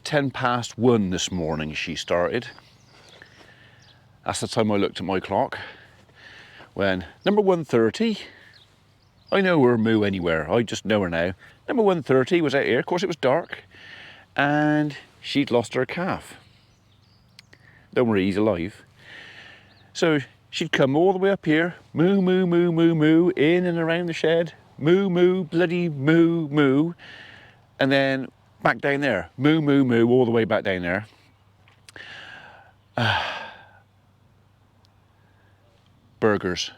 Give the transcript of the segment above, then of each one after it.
1:10 this morning she started. That's the time I looked at my clock. When number 130, I know her moo anywhere, I just know her now. Number 130 was out here, of course it was dark, and she'd lost her calf. Don't worry, he's alive. So she'd come all the way up here, moo, moo, moo, moo, moo, in and around the shed, moo, moo, bloody moo, moo, and then back down there, moo, moo, moo, all the way back down there. Burgers.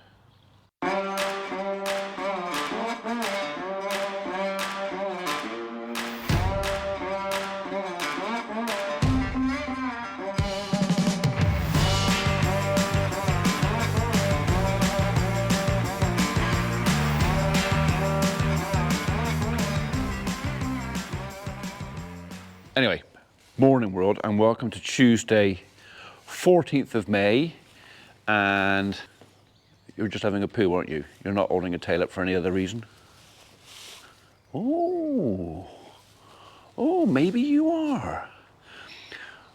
Anyway, morning world, and welcome to Tuesday, 14th of May, and you're just having a poo, aren't you? You're not holding a tail up for any other reason? Oh, maybe you are.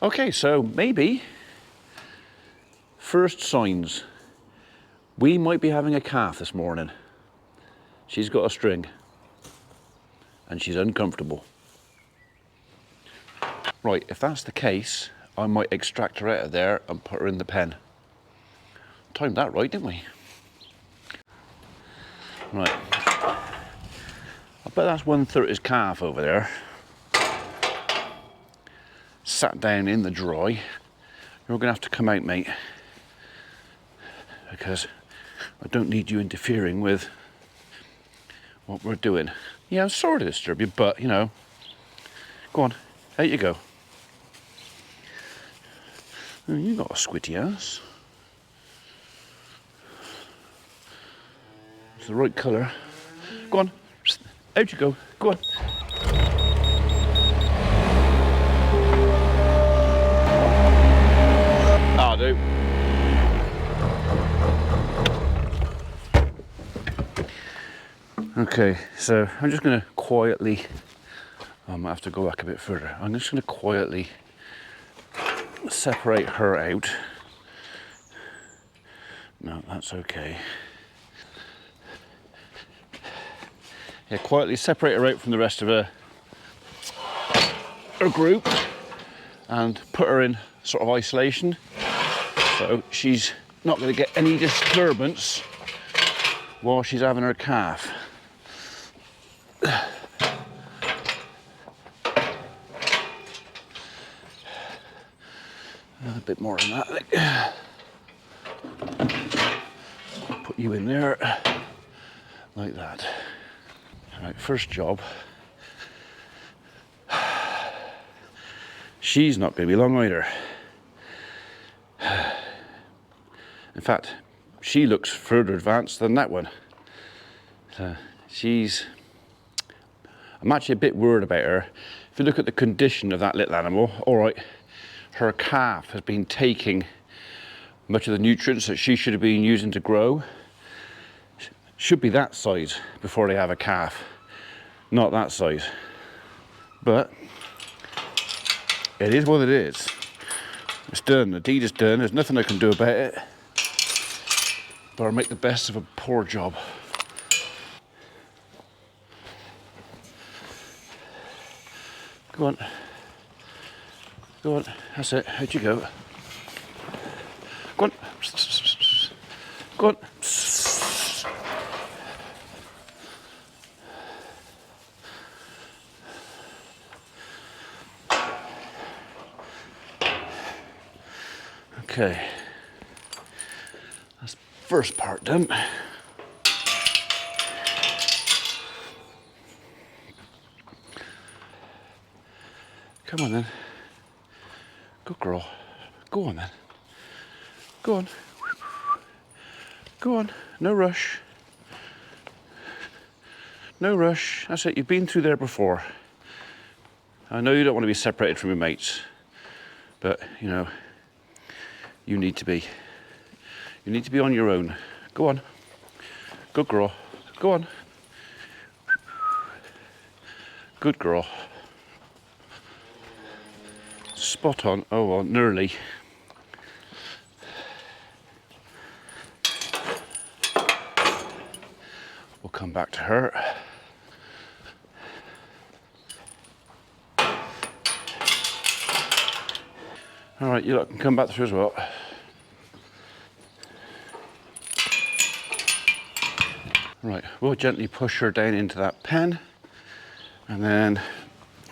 Okay, so maybe, first signs, we might be having a calf this morning. She's got a string, and she's uncomfortable. Right, if that's the case, I might extract her out of there and put her in the pen. Timed that right, didn't we? Right. I bet that's 130's calf over there. Sat down in the dry. You're gonna have to come out, mate. Because I don't need you interfering with what we're doing. Yeah, I'm sorry to disturb you, but you know, go on, out you go. Oh, you got a squidgy ass. It's the right colour. Go on, out you go, go on. I'll do. Okay, so I'm just going to quietly, I might have to go back a bit further. I'm just going to quietly separate her out. No, that's okay. Yeah, quietly separate her out from the rest of her group and put her in sort of isolation, so she's not going to get any disturbance while she's having her calf. A bit more than that. Put you in there like that. All right, first job. She's not going to be long either. In fact, she looks further advanced than that one. So I'm actually a bit worried about her. If you look at the condition of that little animal, all right, her calf has been taking much of the nutrients that she should have been using to grow. Should be that size before they have a calf, not that size. But it is what it is. It's done, the deed is done, there's nothing I can do about it. But I'll make the best of a poor job. Go on. Go on, that's it, out you go. Go on. Go on. Okay. That's the first part done. Come on then. Good girl. Go on then. Go on. Go on. No rush. No rush. That's it. You've been through there before. I know you don't want to be separated from your mates, but you know, you need to be. You need to be on your own. Go on. Good girl. Go on. Good girl. spot on. Oh well, nearly. We'll come back to her. All right, you lot can come back through as well. Right, we'll gently push her down into that pen, and then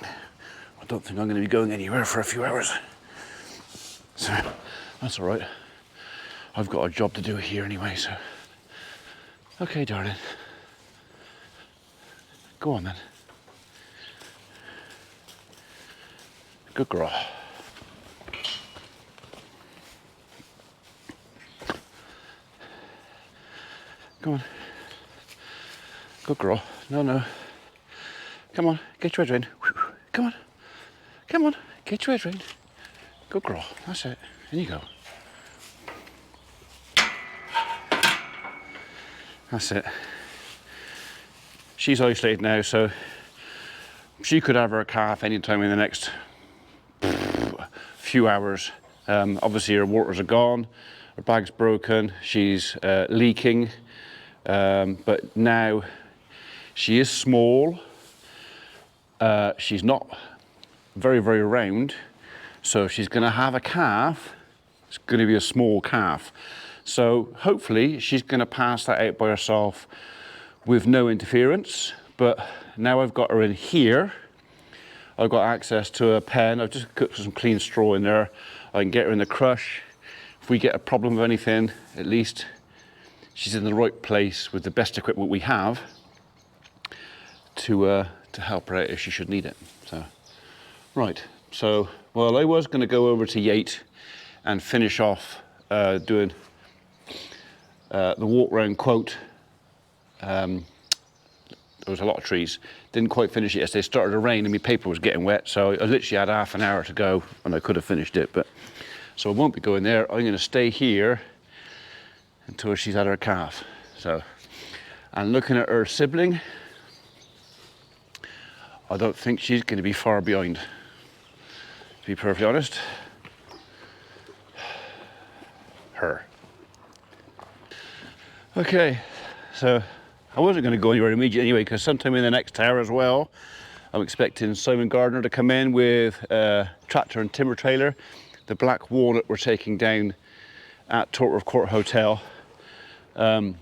I don't think I'm going to be going anywhere for a few hours. So that's all right. I've got a job to do here anyway, so. Okay, darling. Go on then. Good girl. Come on. Good girl. No, no. Come on, get your head in. Come on. Come on, get your head in. Good girl. That's it. In you go. That's it. She's isolated now, so she could have her calf anytime in the next few hours. Obviously her waters are gone, her bag's broken, she's leaking, but now she is small, she's not very, very round, so she's going to have a calf. It's going to be a small calf. So hopefully she's going to pass that out by herself with no interference. But now I've got her in here, I've got access to a pen. I've just put some clean straw in there. I can get her in the crush. If we get a problem with anything, at least she's in the right place with the best equipment we have to help her out if she should need it. So, right. So, well, I was going to go over to Yate and finish off doing the walk round quote. There was a lot of trees. Didn't quite finish it yesterday. It started to rain and my paper was getting wet, so I literally had half an hour to go and I could have finished it. But so I won't be going there. I'm going to stay here until she's had her calf. So, and looking at her sibling, I don't think she's going to be far behind, to be perfectly honest. Her. Okay, so I wasn't going to go anywhere immediately anyway, because sometime in the next hour as well, I'm expecting Simon Gardner to come in with a tractor and timber trailer. The black walnut we're taking down at Tortworth Court Hotel. We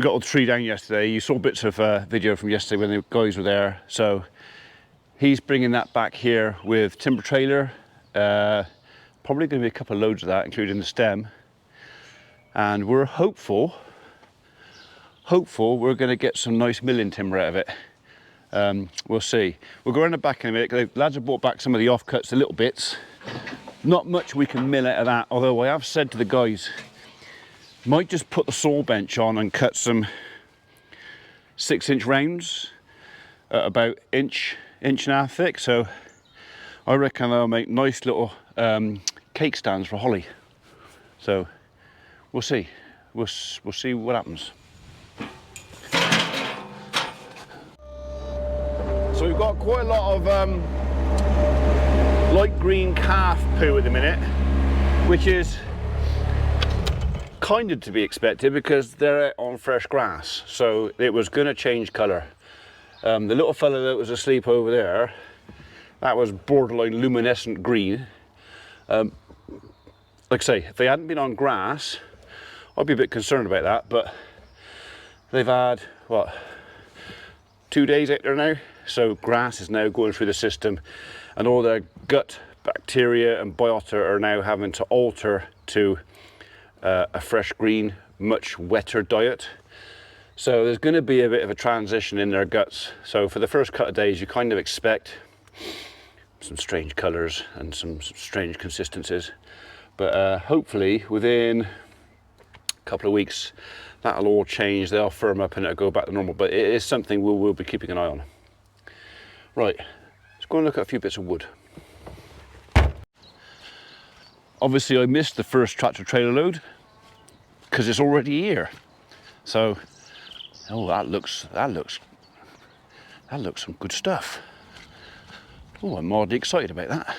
got all the tree down yesterday. You saw bits of video from yesterday when the guys were there. So he's bringing that back here with timber trailer. Probably going to be a couple of loads of that, including the stem. And we're hopeful we're going to get some nice milling timber out of it. We'll see. We'll go around the back in a minute. The lads have brought back some of the offcuts, the little bits. Not much we can mill out of that, although I have said to the guys, might just put the saw bench on and cut some 6-inch rounds at about inch and a half thick. So I reckon they'll make nice little cake stands for Holly. So we'll see. We'll see what happens. So we've got quite a lot of light green calf poo at the minute, which is kind of to be expected because they're out on fresh grass. So it was going to change colour. The little fella that was asleep over there, that was borderline luminescent green. Like I say, if they hadn't been on grass, I'd be a bit concerned about that, but they've had, what, 2 days out there now? So grass is now going through the system and all their gut bacteria and biota are now having to alter to a fresh green, much wetter diet. So there's going to be a bit of a transition in their guts. So for the first couple of days, you kind of expect some strange colours and some strange consistencies. But hopefully within a couple of weeks, that'll all change. They'll firm up and it'll go back to normal. But it is something we'll be keeping an eye on. Right, let's go and look at a few bits of wood. Obviously I missed the first tractor trailer load because it's already here. So, oh, that looks some good stuff. Oh, I'm mildly excited about that.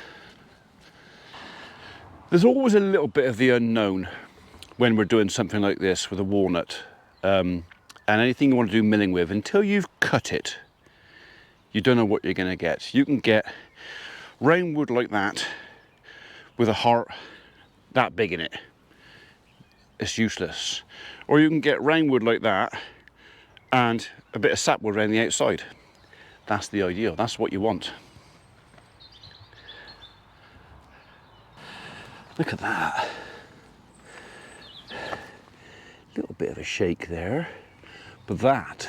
There's always a little bit of the unknown when we're doing something like this with a walnut. And anything you want to do milling with, until you've cut it, you don't know what you're going to get. You can get round wood like that with a heart that big in it. It's useless. Or you can get round wood like that and a bit of sapwood around the outside. That's the ideal. That's what you want. Look at that. Little bit of a shake there, but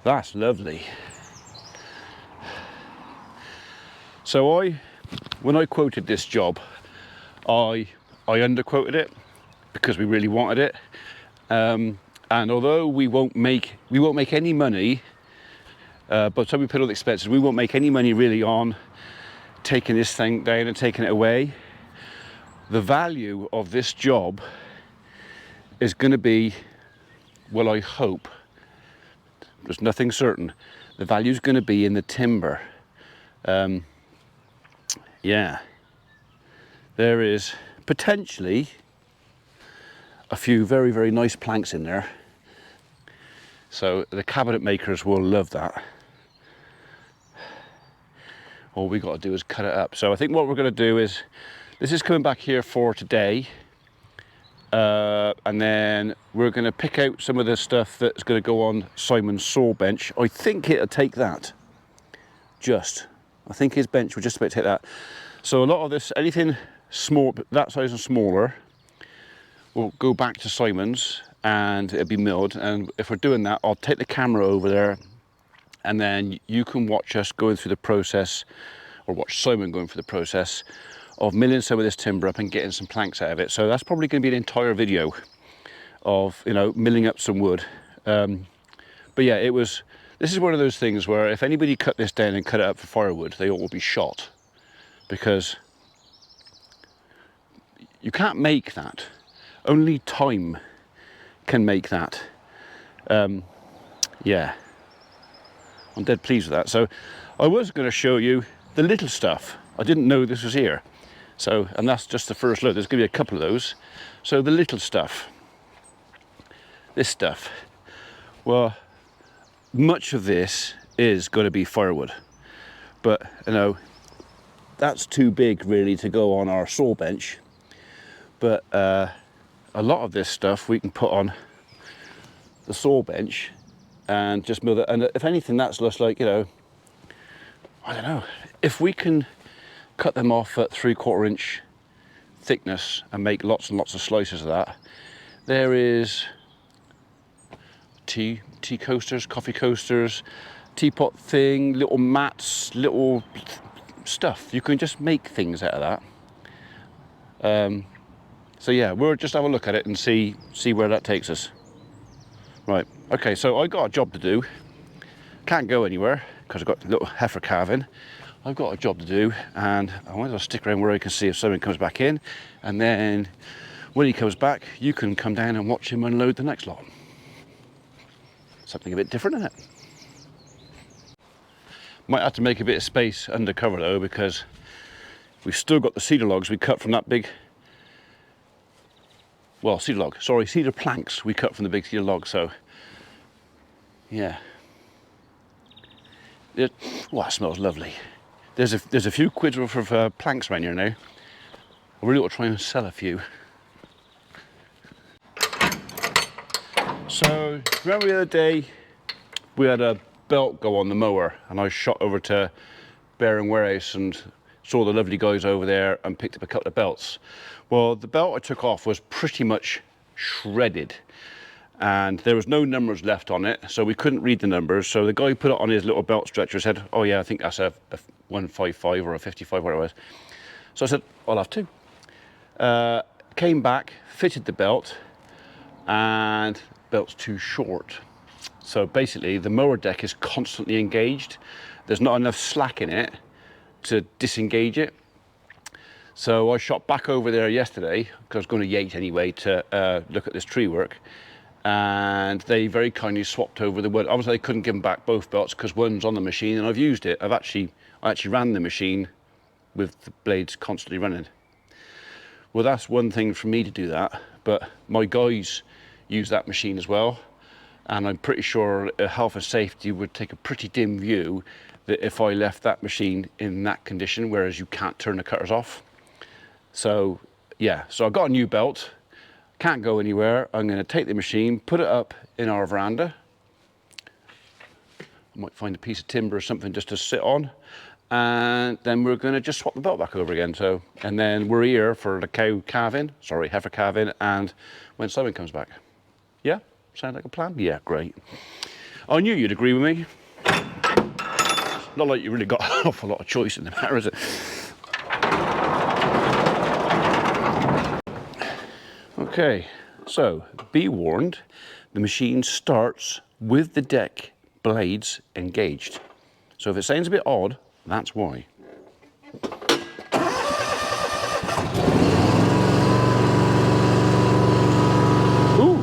that's lovely. So when I quoted this job, I underquoted it because we really wanted it, and although we won't make any money, but so we put all the expenses, we won't make any money really on taking this thing down and taking it away. The value of this job is going to be, well, I hope, there's nothing certain, the value is going to be in the timber. Yeah, there is potentially a few very, very nice planks in there. So the cabinet makers will love that. All we got to do is cut it up. So I think what we're going to do is, this is coming back here for today. And then we're going to pick out some of the stuff that's going to go on Simon's saw bench. I think it'll take that. I think his bench will just about take that. So a lot of this, anything small, that size and smaller, will go back to Simon's and it'll be milled. And if we're doing that, I'll take the camera over there and then you can watch us going through the process, or watch Simon going through the process of milling some of this timber up and getting some planks out of it. So that's probably going to be an entire video of, you know, milling up some wood. But yeah, this is one of those things where if anybody cut this down and cut it up for firewood, they all will be shot, because you can't make that. Only time can make that. Yeah, I'm dead pleased with that. So I was going to show you the little stuff. I didn't know this was here. So, and that's just the first load. There's going to be a couple of those. So the little stuff, this stuff, well, much of this is going to be firewood, but you know, that's too big really to go on our saw bench. But a lot of this stuff we can put on the saw bench and just mill it. And if anything, that's just like, you know, I don't know, if we can cut them off at 3/4 inch thickness and make lots and lots of slices of that. There is tea coasters, coffee coasters, teapot thing, little mats, little stuff. You can just make things out of that. So yeah, we'll just have a look at it and see where that takes us. Right, okay, so I got a job to do. Can't go anywhere because I've got a little heifer calving. I've got a job to do, and I might as well stick around where I can see if someone comes back in, and then when he comes back, you can come down and watch him unload the next lot. Something a bit different, isn't it? Might have to make a bit of space under cover though, because we've still got the cedar logs we cut from that big, well, cedar planks we cut from the big cedar log. So yeah, well, it smells lovely. There's a few quid worth of planks around here now. I really ought to try and sell a few. So remember the other day we had a belt go on the mower, and I shot over to Bearing Warehouse and saw the lovely guys over there and picked up a couple of belts. Well, the belt I took off was pretty much shredded, and there was no numbers left on it, so we couldn't read the numbers. So the guy put it on his little belt stretcher, said, oh yeah, I think that's a 155 or a 55, whatever it was. So I said, I'll have two. Came back, fitted the belt, and belt's too short. So basically the mower deck is constantly engaged. There's not enough slack in it to disengage it. So I shot back over there yesterday, because I was going to Yate anyway to look at this tree work, and they very kindly swapped over the wood. Obviously I couldn't give them back both belts because one's on the machine and I've used it. I actually ran the machine with the blades constantly running. Well, that's one thing for me to do that, but my guys use that machine as well, and I'm pretty sure health and safety would take a pretty dim view that if I left that machine in that condition, whereas you can't turn the cutters off. So yeah, so I got a new belt, can't go anywhere. I'm going to take the machine, put it up in our veranda. I might find a piece of timber or something just to sit on, and then we're going to just swap the belt back over again. So, and then we're here for the heifer calving, and when Simon comes back. Yeah, sound like a plan? Yeah, great. I knew you'd agree with me. Not like you really got an awful lot of choice in the matter, is it? Okay, so be warned, the machine starts with the deck blades engaged. So if it sounds a bit odd, that's why. Ooh.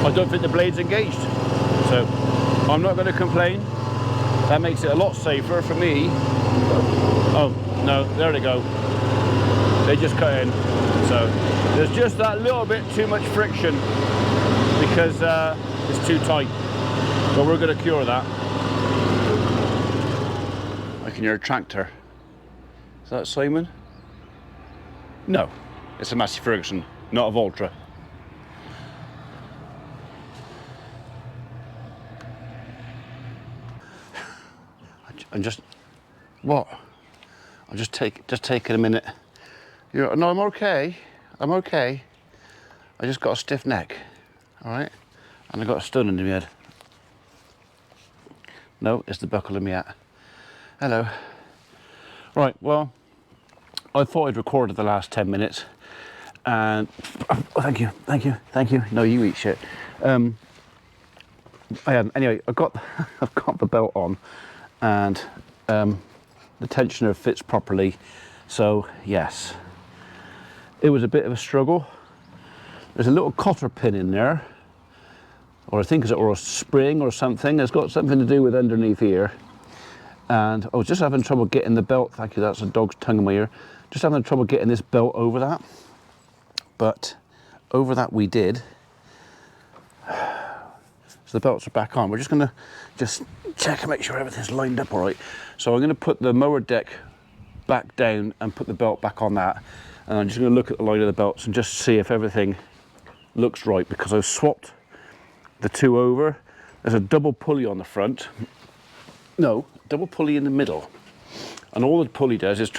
I don't think the blade's engaged, so I'm not going to complain. That makes it a lot safer for me. Oh, no, there they go. They just cut in. So there's just that little bit too much friction because it's too tight. But we're going to cure that. I can hear a tractor. Is that Simon? No, it's a Massey Ferguson, not a Valtra. I'm just, what? I'm just taking a minute. No, I'm okay. I'm okay. I just got a stiff neck, all right? And I got a stone under my head. No, it's the buckle of my hat. Hello. Right, well, I thought I'd recorded the last 10 minutes, and oh, thank you. No, you eat shit. I hadn't. Anyway, I've got the belt on, and the tensioner fits properly. So yes, it was a bit of a struggle. There's a little cotter pin in there, or I think it's or a spring or something. It's got something to do with underneath here. And I was just having trouble getting the belt. Thank you, that's a dog's tongue in my ear. Just having trouble getting this belt over that. But over that we did. So the belts are back on. We're just gonna check and make sure everything's lined up all right. So I'm gonna put the mower deck back down and put the belt back on that. And I'm just gonna look at the line of the belts and just see if everything looks right, because I've swapped the two over. There's a double pulley on the front. No, double pulley in the middle. And all the pulley does is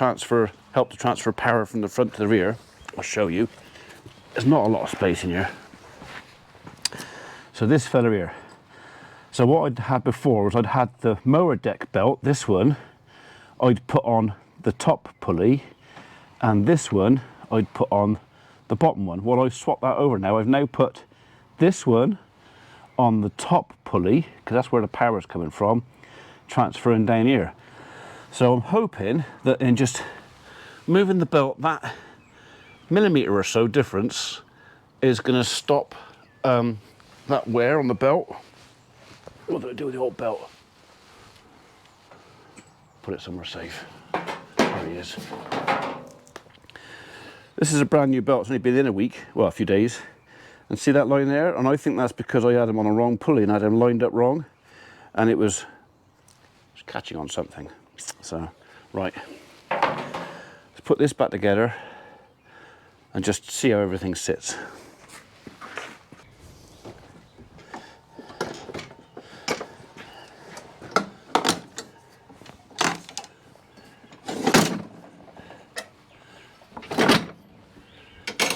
help to transfer power from the front to the rear. I'll show you. There's not a lot of space in here. So this fella here. So what I'd had before was I'd had the mower deck belt, this one, I'd put on the top pulley, and this one I'd put on the bottom one. Well, I've swapped that over now. I've now put this one on the top pulley, because that's where the power's coming from, transferring down here. So I'm hoping that in just moving the belt that millimetre or so difference is going to stop that wear on the belt. What do I do with the old belt? Put it somewhere safe. There he is. This is a brand new belt. It's only been in a week, well, a few days. And see that line there? And I think that's because I had him on a wrong pulley and I had him lined up wrong, and it was catching on something. So, right. Let's put this back together and just see how everything sits.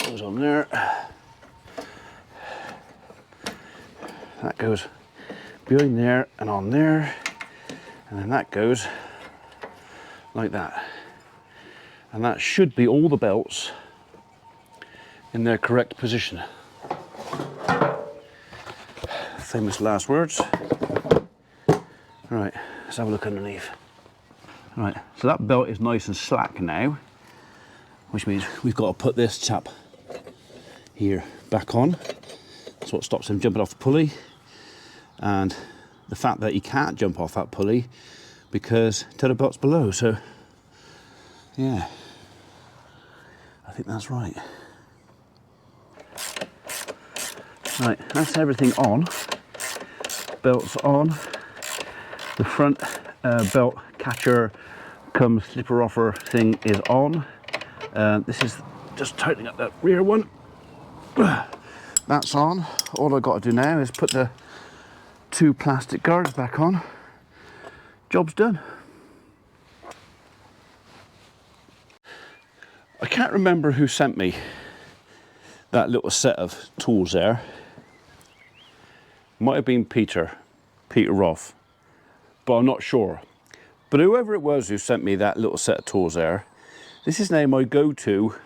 Goes on there. That goes behind there and on there, and then that goes like that. And that should be all the belts in their correct position. Famous last words. Right, let's have a look underneath. Right, so that belt is nice and slack now, which means we've got to put this chap here back on. That's what stops him jumping off the pulley. And the fact that he can't jump off that pulley because tether belt's below, so yeah, I think that's right. Right, that's everything on. Belt's on. The front belt catcher cum slipper offer thing is on. This is just tightening up that rear one. That's on. All I've got to do now is put the 2 plastic guards back on. Job's done. I can't remember who sent me that little set of tools there. Might have been Peter Roth, but I'm not sure. But whoever it was who sent me that little set of tools there, this is now my go-to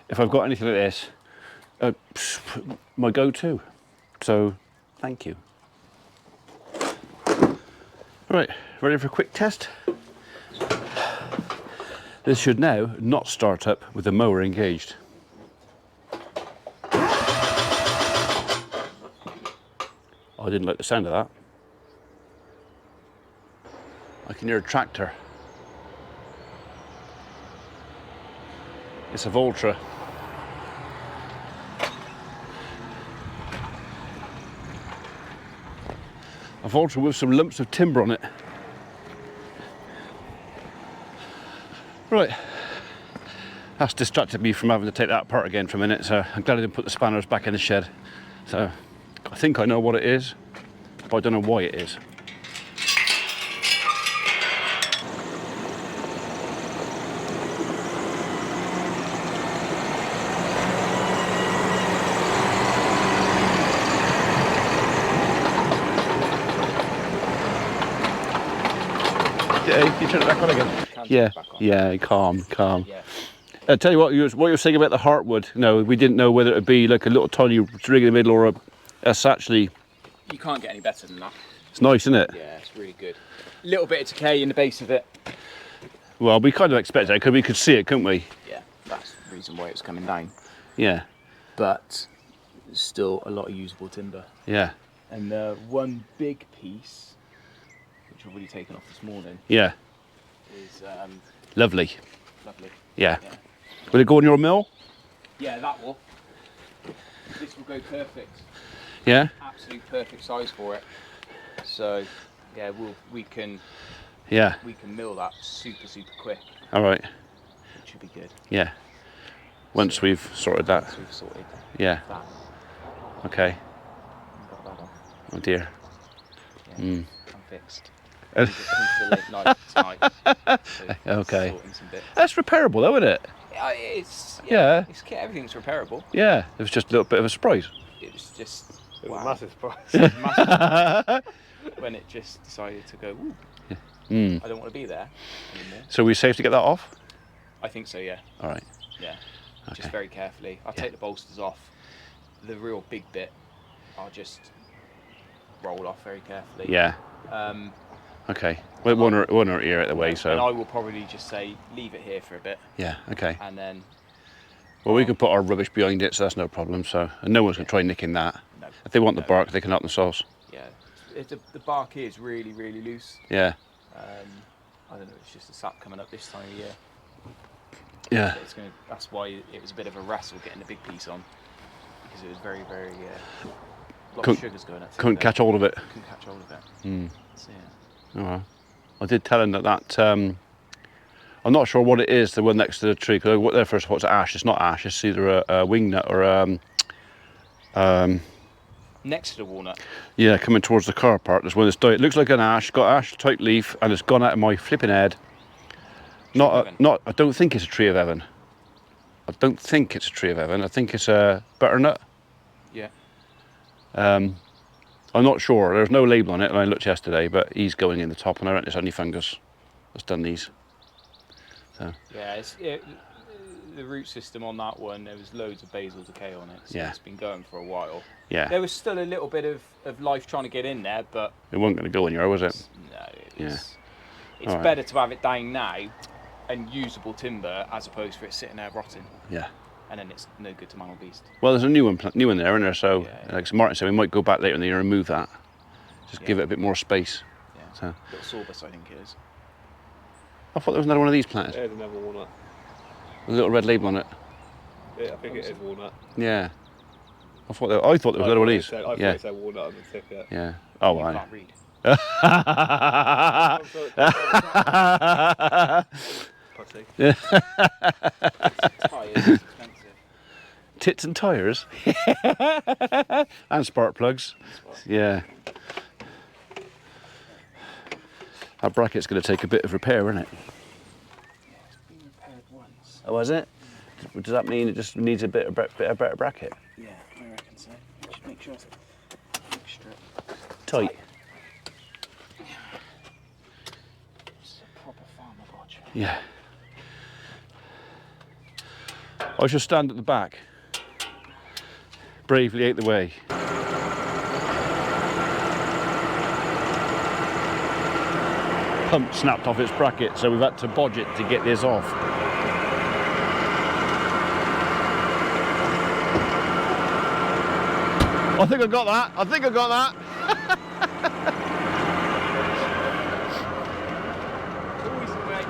if I've got anything like this. My go-to. So, thank you. Right, ready for a quick test? This should now not start up with the mower engaged. I didn't like the sound of that. I can hear a tractor. It's a Voltra. A Voltra with some lumps of timber on it. Right, that's distracted me from having to take that apart again for a minute, so I'm glad I didn't put the spanners back in the shed. So, I think I know what it is, but I don't know why it is. Yeah, you turn it back on again. Yeah, calm. Yeah. I tell you what you were saying about the heartwood. No, we didn't know whether it would be like a little tiny rig in the middle or a actually. You can't get any better than that. It's nice, isn't it? Yeah, it's really good. A little bit of decay in the base of it. Well, we kind of expected it because we could see it, couldn't we? Yeah, that's the reason why it was coming down. Yeah. But there's still a lot of usable timber. Yeah. And the one big piece, which I've already taken off this morning. Yeah. Is lovely. Lovely. Yeah. Will it go in your mill? Yeah, that will. This will go perfect. Yeah. Absolute perfect size for it. So, yeah, we can mill that super quick. All right. Which should be good. Yeah. Once we've sorted that. Once we've sorted. Yeah. That. Okay. Got that off. Oh dear. Yeah, I'm fixed. Into the late night tonight. So okay. Sorting some bits. That's repairable though, isn't it? Yeah. Everything's repairable. Yeah. It was just a little bit of a surprise. It was just It was a massive surprise. It was massive. When it just decided to go, ooh, I don't want to be there anymore. So we safe to get that off? I think so, yeah. All right. Yeah. Okay. Just very carefully. I'll take the bolsters off. The real big bit, I'll just roll off very carefully. Yeah. Okay. Well, one or ear out the way, so. And I will probably just say, leave it here for a bit. Yeah. Okay. And then. Well, we can put our rubbish behind it, so that's no problem. So, and no one's going to try nicking that. No. If they want the bark, they can help themselves. Yeah. The bark is really loose. Yeah. I don't know. It's just the sap coming up this time of year. Yeah. That's why it was a bit of a wrestle getting the big piece on, because it was very a lot of sugars going up. Couldn't catch hold of it. Couldn't catch hold of it. So, yeah. Oh well. I did tell him that. I'm not sure what it is. The one next to the tree. Because I went there first. What's ash? It's not ash. It's either a wing nut or next to the walnut. Yeah, coming towards the car park. There's one that's died. It looks like an ash. Got ash type leaf, and it's gone out of my flipping head. I don't think it's a tree of heaven. I don't think it's a tree of heaven. I think it's a butternut. Yeah. I'm not sure. There's no label on it, and I looked yesterday, but he's going in the top, and I reckon it's only fungus that's done these. So. Yeah, the root system on that one, there was loads of basal decay on it, so it's been going for a while. Yeah. There was still a little bit of life trying to get in there, but... It wasn't going to go anywhere, was it? No, it's better to have it down now and usable timber as opposed to it sitting there rotting. Yeah. And then it's no good to man or beast. Well, there's a new one there, isn't there? So, like Martin said, we might go back later in the year and remove that. Just give it a bit more space. Yeah. So. Little sorbus, I think it is. I thought there was another one of these planted. There's another walnut. With a little red label on it. Yeah, I think it is walnut. Yeah. I thought there was another one of these. I thought it said walnut on the ticket. Yeah. Oh, You I. can't read. Pussy. Tyres, it's expensive. Tits and tyres. And spark plugs. Yeah. That bracket's going to take a bit of repair, isn't it? Yeah, it's been repaired once. Oh, is it? Does that mean it just needs a bit of better bracket? Yeah, I reckon so. Just make sure it's extra Tight. It's a proper farmer bodge. Yeah. I shall stand at the back. Bravely out the way. Pump snapped off its bracket, so we've had to bodge it to get this off. I think I got that. I think I got that. Always the way.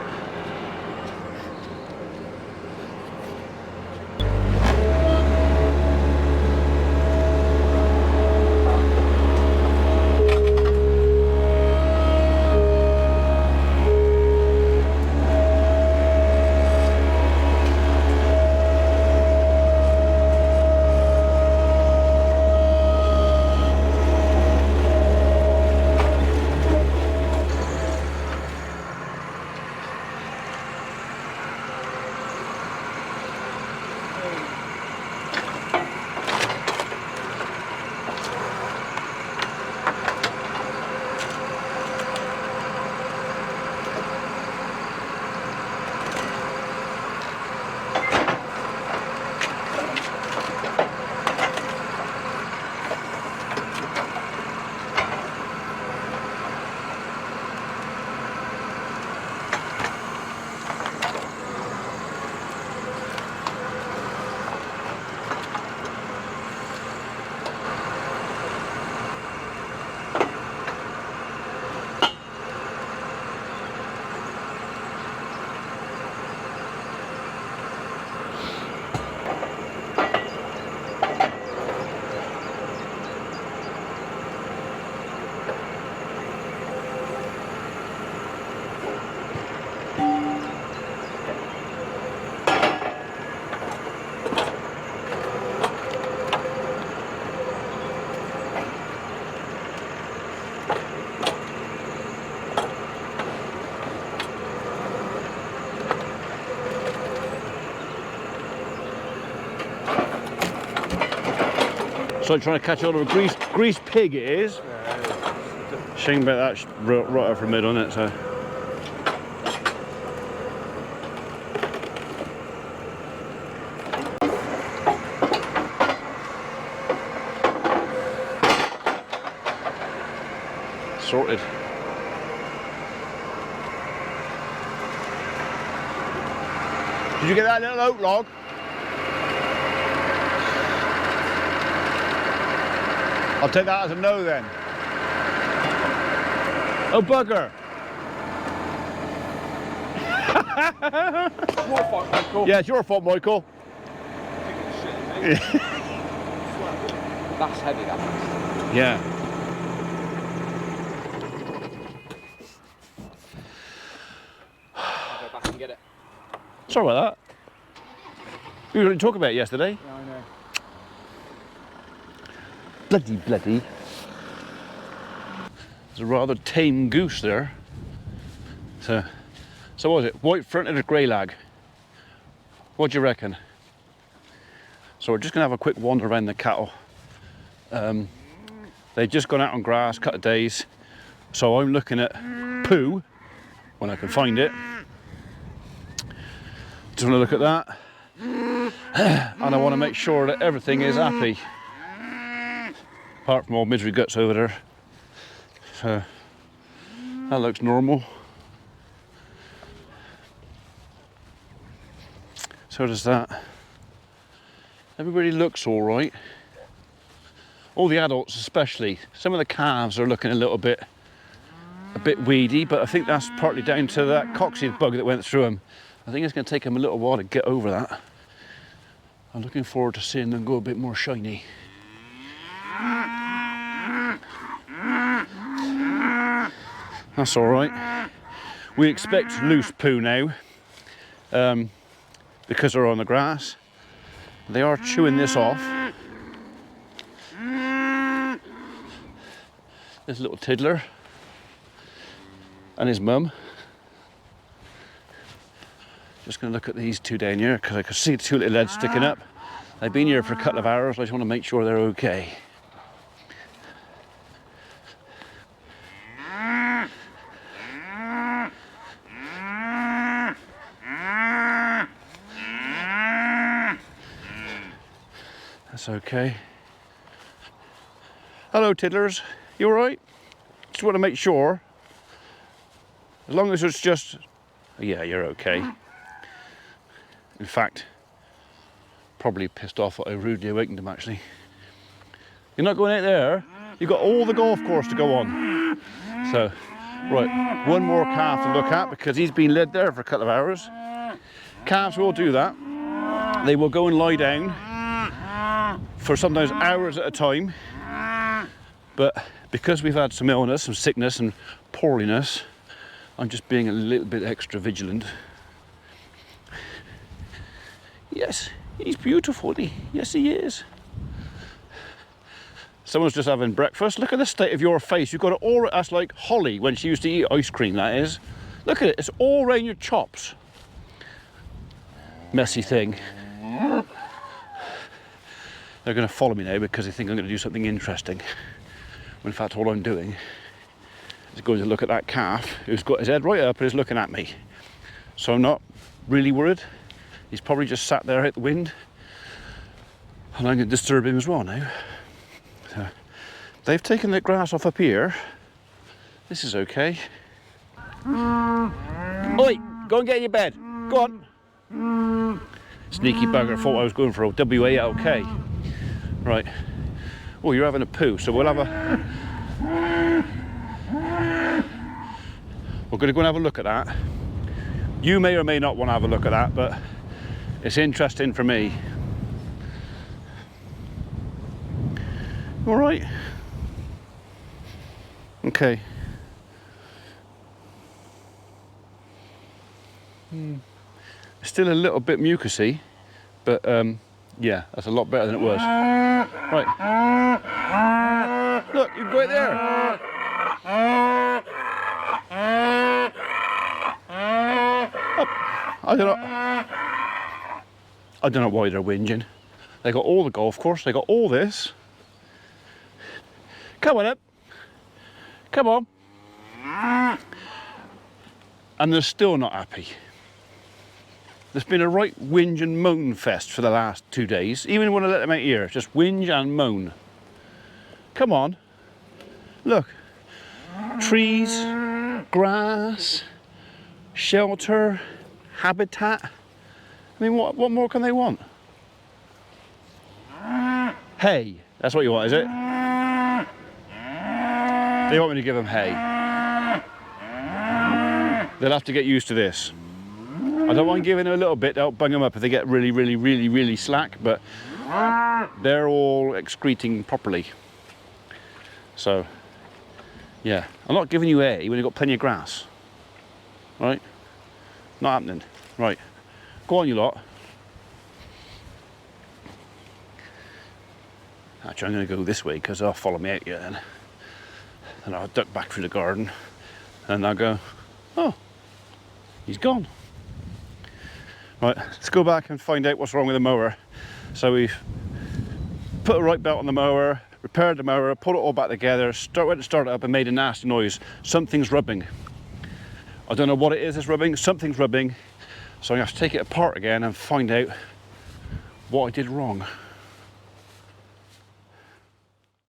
It's like trying to catch hold of a grease pig, it is. Shame about that rotter from mid on it, so. Sorted. Did you get that little oak log? I'll take that as a no then. Oh bugger! Your fault, Michael. Yeah, it's your fault, Michael. That's heavy, that is. Yeah. I'll go back and get it. Sorry about that. We were going to talk about it yesterday. Yeah, I know. Bloody. There's a rather tame goose there. So what was it? White fronted or grey lag? What do you reckon? So we're just going to have a quick wander around the cattle. They've just gone out on grass, couple of days. So I'm looking at poo, when I can find it. Just want to look at that. And I want to make sure that everything is happy. Apart from old misery guts over there. So that looks normal. So does that. Everybody looks all right. All the adults especially. Some of the calves are looking a little bit a bit weedy, but I think that's partly down to that coccyid bug that went through them. I think it's going to take them a little while to get over that. I'm looking forward to seeing them go a bit more shiny. That's all right. We expect loose poo now because they're on the grass. They are chewing this off. This little tiddler and his mum. Just going to look at these two down here because I can see two little legs sticking up. They've been here for a couple of hours. I just want to make sure they're okay. That's okay. Hello, tiddlers. You all right? Just want to make sure. As long as it's just... Yeah, you're okay. In fact, probably pissed off that I rudely awakened him, actually. You're not going out there. You've got all the golf course to go on. So, right, one more calf to look at because he's been led there for a couple of hours. Calves will do that. They will go and lie down for sometimes hours at a time. But because we've had some illness, some sickness and poorliness, I'm just being a little bit extra vigilant. Yes, he's beautiful, isn't he? Yes, he is. Someone's just having breakfast. Look at the state of your face. You've got it all, that's like Holly when she used to eat ice cream, that is. Look at it, it's all around your chops. Messy thing. They're going to follow me now because they think I'm going to do something interesting. When in fact all I'm doing is going to look at that calf who's got his head right up and is looking at me. So I'm not really worried. He's probably just sat there out the wind and I'm going to disturb him as well now. So, they've taken the grass off up here. This is okay. Oi, go and get in your bed. Go on. Sneaky bugger, thought I was going for a W-A-L-K. Right. Oh, you're having a poo, so we'll have a... We're going to go and have a look at that. You may or may not want to have a look at that, but it's interesting for me. All right. Okay. It's still a little bit mucusy, but yeah, that's a lot better than it was. Right. Look, you can go out there. Up. I don't know why they're whinging. They got all the golf course, they got all this. Come on up. Come on. And they're still not happy. There's been a right whinge and moan fest for the last 2 days. Even when I let them out here, just whinge and moan. Come on. Look. Trees, grass, shelter, habitat. I mean, what more can they want? Hay. That's what you want, is it? They want me to give them hay. They'll have to get used to this. I don't mind giving them a little bit to help bung them up if they get really slack, but they're all excreting properly. So, yeah. I'm not giving you hay when you've got plenty of grass. Right? Not happening. Right. Go on, you lot. Actually, I'm going to go this way because they'll follow me out here then. And I'll duck back through the garden and I'll go, oh, he's gone. Right, let's go back and find out what's wrong with the mower. So we've put a right belt on the mower, repaired the mower, put it all back together, went to start it up and made a nasty noise. Something's rubbing. I don't know what it is that's rubbing, something's rubbing. So I'm going to have to take it apart again and find out what I did wrong.